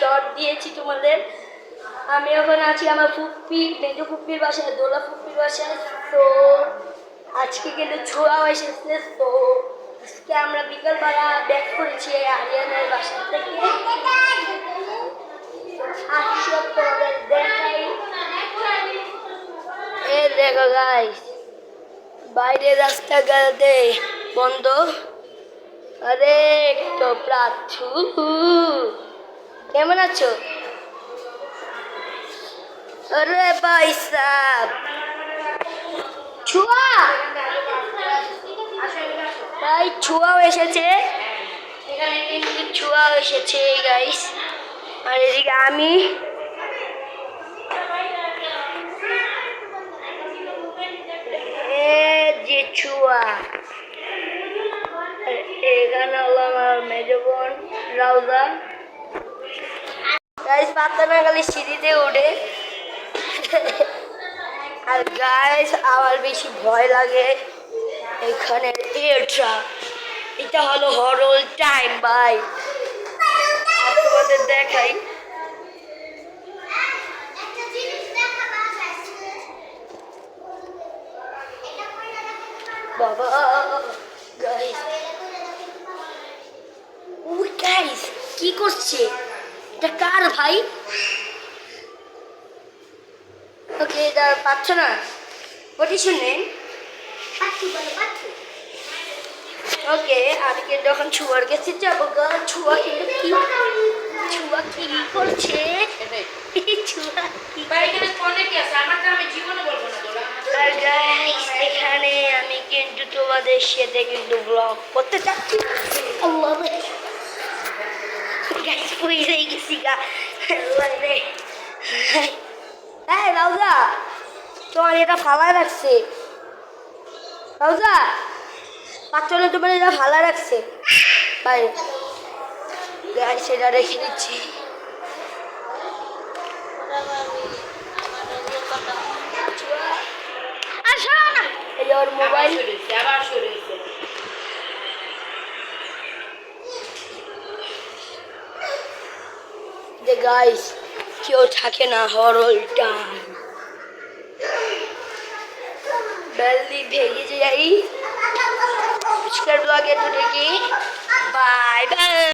Short দিয়েছি তোমাদের। আমি এখন আছি আমার ফুপ্পি মেজো ফুপ্পির বাসায়, দোলা ফুপ্পির বাসায়। তো আজকে কিন্তু ছোঁয়াও এসেছে। তো আজকে আমরা বিকালবেলা ব্যাক করেছি আরিয়ানের বাসা থেকে। আসো তোমাদের দেখাই। এই দেখো গাইস, বাইরে রাস্তাঘাটে বন্ধ। আরে তো প্রাচু, কেমন আছো? আরে ভাই সাব ছুয়া, ভাই ছুয়াও এসেছে, এখানে কিন্তু ছুয়াও এসেছে গাইস। আর এদিকে আমি যে ছুয়া, এখানে হলো আমার মেজো বোন রাউজা। গাইস পাত্তা না গেলে সিঁড়িতে ওঠে। আর গাইস আমার বেশি ভয় লাগে এখানে এটা হলো হরর টাইম ভাই। আর তোমাদের দেখাই, বাবা গাইস, ওই গাইস কি করছে? এটা কার ভাই? ওকে এটা পাচ্ছ না, বটি শুনে ওকে। আমি কিন্তু এখন ছুয়ার কাছে যাবো গা। ছুয়া কিন্তু কি করছে? ছুয়া কি? আর গাইস এখানে আমি কিন্তু তোমাদের সাথে কিন্তু ব্লগ করতে চাচ্ছি। আল্লাহ গাইস পড়ে গেছি গা। হ্যাঁ রাউজা, তোমার এটা ফালায় রাখছে। রাউজা পাঁচটা তোমার এটা ফালা রাখছে বাইরে। গাইস এটা রেখে দিচ্ছি। এই ওর মোবাইল, যে গাইস কেউ থাকে না হরর টাইম। জলদি ভেগে যাই। আজকের ব্লগে তো দেখি, বাই বাই।